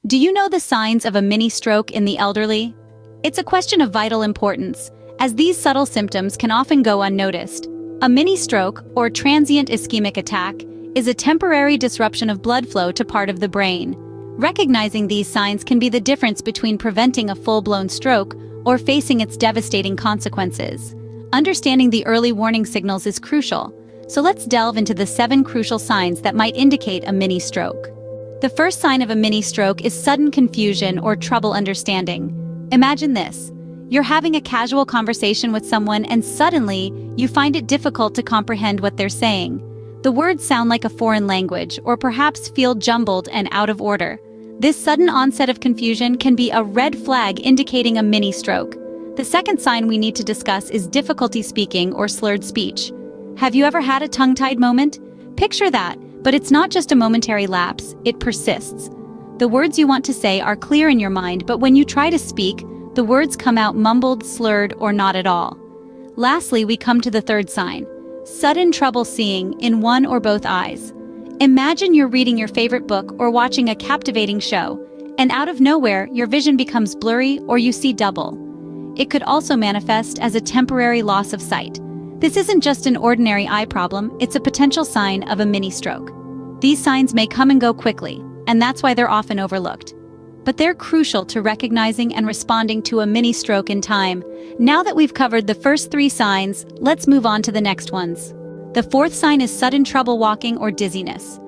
Do you know the signs of a mini stroke in the elderly? It's a question of vital importance, as these subtle symptoms can often go unnoticed. A mini stroke, or transient ischemic attack, is a temporary disruption of blood flow to part of the brain. Recognizing these signs can be the difference between preventing a full-blown stroke or facing its devastating consequences. Understanding the early warning signals is crucial, so let's delve into the 7 crucial signs that might indicate a mini stroke. The first sign of a mini stroke is sudden confusion or trouble understanding. Imagine this. You're having a casual conversation with someone and suddenly you find it difficult to comprehend what they're saying. The words sound like a foreign language or perhaps feel jumbled and out of order. This sudden onset of confusion can be a red flag indicating a mini stroke. The second sign we need to discuss is difficulty speaking or slurred speech. Have you ever had a tongue-tied moment? Picture that, but it's not just a momentary lapse, it persists. The words you want to say are clear in your mind, but when you try to speak, the words come out mumbled, slurred, or not at all. Lastly, we come to the third sign: sudden trouble seeing in one or both eyes. Imagine you're reading your favorite book or watching a captivating show, and out of nowhere, your vision becomes blurry or you see double. It could also manifest as a temporary loss of sight. This isn't just an ordinary eye problem, it's a potential sign of a mini stroke. These signs may come and go quickly, and that's why they're often overlooked. But they're crucial to recognizing and responding to a mini stroke in time. Now that we've covered the first 3 signs, let's move on to the next ones. The fourth sign is sudden trouble walking or dizziness.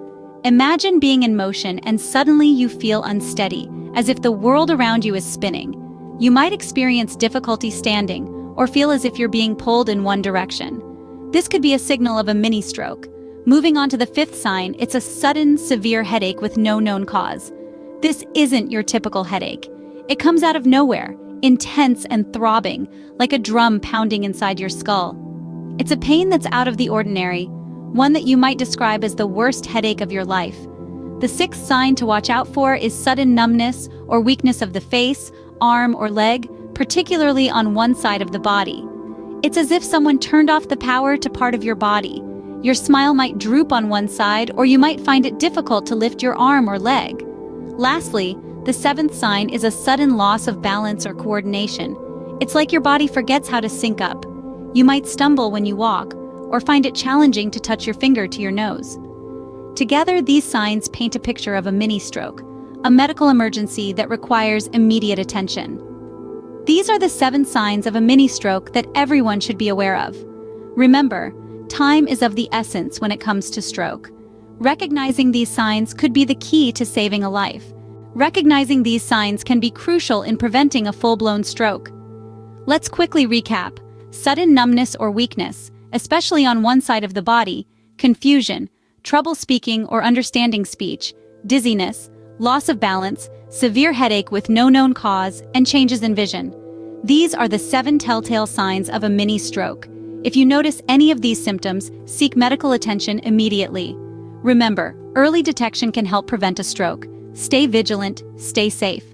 Imagine being in motion and suddenly you feel unsteady, as if the world around you is spinning. You might experience difficulty standing, or feel as if you're being pulled in one direction. This could be a signal of a mini stroke. Moving on to the 5th sign, it's a sudden, severe headache with no known cause. This isn't your typical headache. It comes out of nowhere, intense and throbbing, like a drum pounding inside your skull. It's a pain that's out of the ordinary, one that you might describe as the worst headache of your life. The 6th sign to watch out for is sudden numbness or weakness of the face, arm, or leg, particularly on one side of the body. It's as if someone turned off the power to part of your body. Your smile might droop on one side, or you might find it difficult to lift your arm or leg. Lastly, the 7th sign is a sudden loss of balance or coordination. It's like your body forgets how to sync up. You might stumble when you walk, or find it challenging to touch your finger to your nose. Together, these signs paint a picture of a mini stroke, a medical emergency that requires immediate attention. These are the 7 signs of a mini stroke that everyone should be aware of. Remember, time is of the essence when it comes to stroke. Recognizing these signs could be the key to saving a life. Recognizing these signs can be crucial in preventing a full-blown stroke. Let's quickly recap. Sudden numbness or weakness, especially on one side of the body, confusion, trouble speaking or understanding speech, dizziness, loss of balance, severe headache with no known cause, and changes in vision. These are the 7 telltale signs of a mini stroke. If you notice any of these symptoms, seek medical attention immediately. Remember, early detection can help prevent a stroke. Stay vigilant, stay safe.